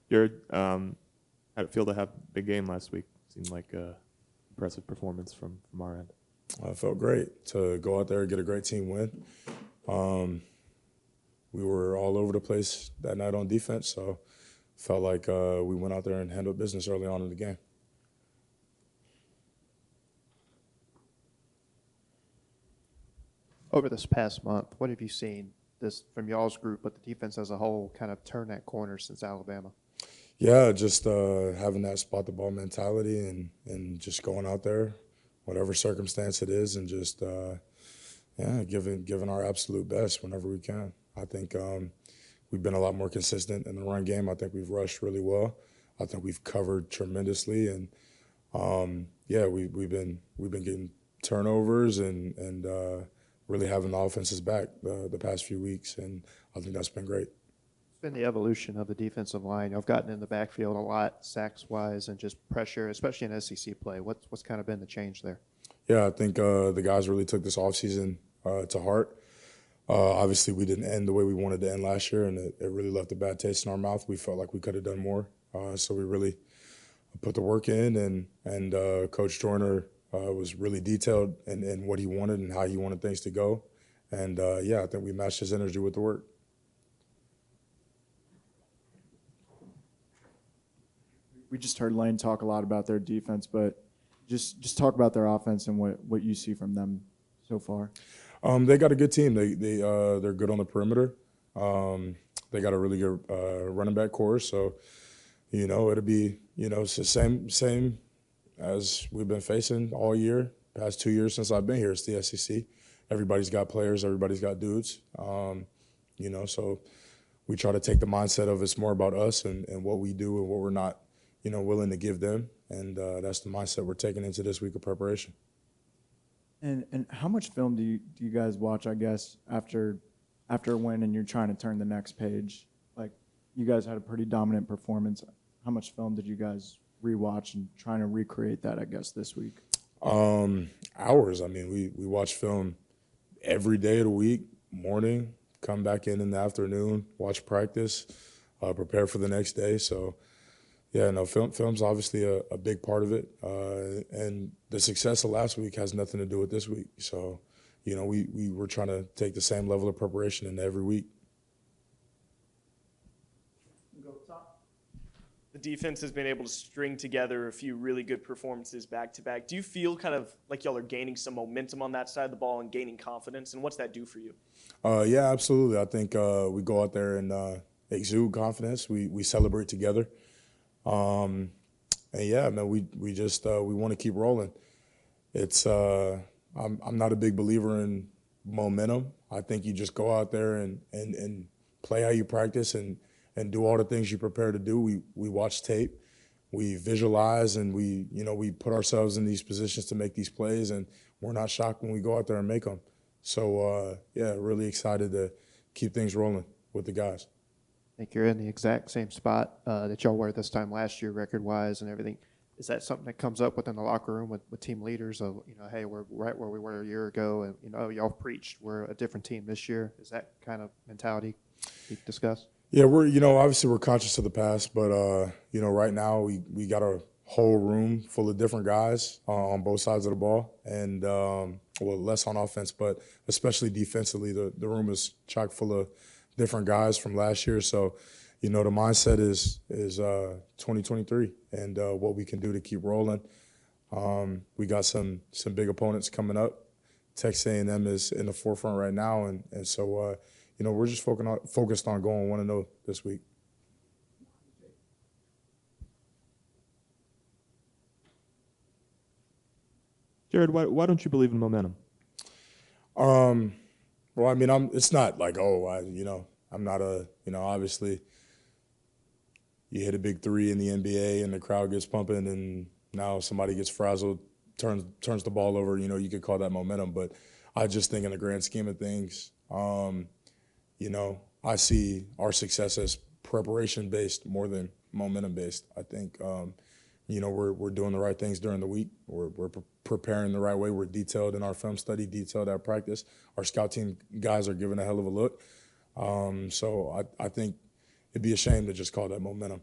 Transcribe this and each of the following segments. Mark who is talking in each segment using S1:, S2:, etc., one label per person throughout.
S1: Jared, how'd it feel to have a big game last week? Seemed like a impressive performance from our end.
S2: It felt great to go out there and get a great team win. Um, we were all over the place that night on defense, so felt like we went out there and handled business early on in the game.
S3: Over this past month, what have you seen this from y'all's group, but the defense as a whole, kind of turn that corner since Alabama?
S2: Yeah, just having that spot the ball mentality and just going out there, whatever circumstance it is, and just giving our absolute best whenever we can. I think we've been a lot more consistent in the run game. I think we've rushed really well. I think we've covered tremendously, and we've been getting turnovers and really having the offenses back the past few weeks, and I think that's been great.
S3: It's been the evolution of the defensive line. You've gotten in the backfield a lot, sacks-wise, and just pressure, especially in SEC play. What's kind of been the change there?
S2: Yeah, I think the guys really took this offseason to heart. Obviously, we didn't end the way we wanted to end last year, and it really left a bad taste in our mouth. We felt like we could have done more, so we really put the work in, and Coach Joyner was really detailed in what he wanted and how he wanted things to go. And, I think we matched his energy with the work.
S4: We just heard Lane talk a lot about their defense, but just talk about their offense and what you see from them so far.
S2: They got a good team. They're good on the perimeter. They got a really good running back core. So, it'll be it's the same as we've been facing all year. Past 2 years since I've been here, it's the SEC. Everybody's got players. Everybody's got dudes. So we try to take the mindset of it's more about us and what we do and what we're not, willing to give them. And that's the mindset we're taking into this week of preparation.
S4: And how much film do you guys watch, I guess, after a win and you're trying to turn the next page? Like, you guys had a pretty dominant performance. How much film did you guys rewatch and trying to recreate that, I guess, this week?
S2: Hours. I mean, we watch film every day of the week, morning, come back in the afternoon, watch practice, prepare for the next day. So, yeah, no, film's obviously a big part of it. And the success of last week has nothing to do with this week. So, we were trying to take the same level of preparation into every week.
S5: The defense has been able to string together a few really good performances back-to-back. Do you feel kind of like y'all are gaining some momentum on that side of the ball and gaining confidence? And what's that do for you?
S2: Yeah, absolutely. I think we go out there and exude confidence. We celebrate together. And yeah, man, we just we want to keep rolling. It's I'm not a big believer in momentum. I think you just go out there and play how you practice and do all the things you prepare to do. We watch tape, we visualize, and we put ourselves in these positions to make these plays, and we're not shocked when we go out there and make them. So really excited to keep things rolling with the guys.
S3: I think you're in the exact same spot that y'all were this time last year, record-wise and everything. Is that something that comes up within the locker room with team leaders of, hey, we're right where we were a year ago, and, y'all preached we're a different team this year? Is that kind of mentality you discussed?
S2: Yeah, we're obviously we're conscious of the past, but right now we got a whole room full of different guys on both sides of the ball, and less on offense, but especially defensively, the room is chock full of different guys from last year. So, the mindset is 2023 and what we can do to keep rolling. We got some big opponents coming up. Texas A&M is in the forefront right now, and so. We're just focused on going 1-0 this week.
S1: Jared, why don't you believe in momentum?
S2: Well, I mean, it's not like, I'm not obviously you hit a big three in the NBA and the crowd gets pumping and now somebody gets frazzled, turns the ball over, you could call that momentum. But I just think in the grand scheme of things, I see our success as preparation-based more than momentum-based. I think, we're doing the right things during the week. We're preparing the right way. We're detailed in our film study, detailed at practice. Our scout team guys are giving a hell of a look. So I think it'd be a shame to just call that momentum.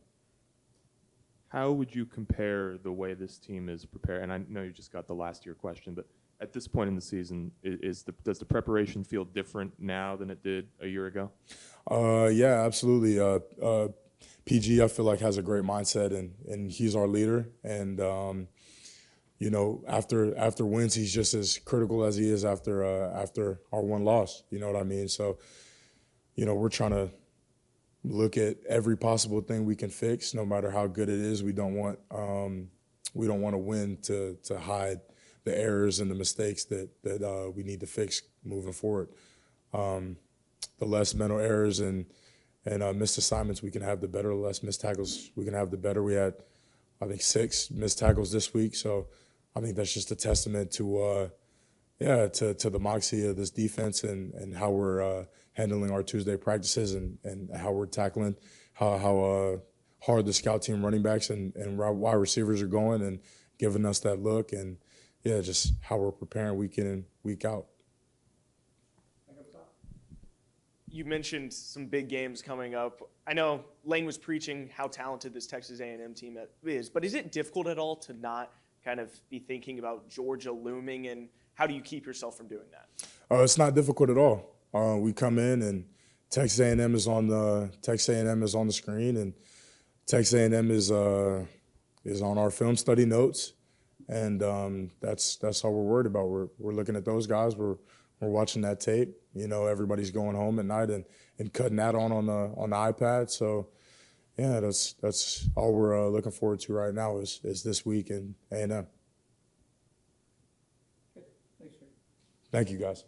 S1: How would you compare the way this team is prepared? And I know you just got the last year question, but at this point in the season, does the preparation feel different now than it did a year ago?
S2: Yeah, absolutely. PG, I feel like, has a great mindset, and he's our leader. And you know, after wins, he's just as critical as he is after our one loss. You know what I mean? So, you know, we're trying to look at every possible thing we can fix, no matter how good it is. We don't want to win to hide the errors and the mistakes that we need to fix moving forward. The less mental errors and missed assignments we can have, the better. The less missed tackles we can have, the better. We had, I think, 6 missed tackles this week, so I think that's just a testament to to the moxie of this defense and how we're handling our Tuesday practices and how we're tackling, how hard the scout team running backs and wide receivers are going and giving us that look, and yeah, just how we're preparing week in and week out.
S5: You mentioned some big games coming up. I know Lane was preaching how talented this Texas A&M team is, but is it difficult at all to not kind of be thinking about Georgia looming, and how do you keep yourself from doing that?
S2: It's not difficult at all. We come in and Texas A&M is on the screen, and Texas A&M is on our film study notes, and that's all we're worried about. We're looking at those guys. We're watching that tape. You know, everybody's going home at night and cutting that on the iPad. So yeah, that's all we're looking forward to right now is this week in A&M. Thank you, guys.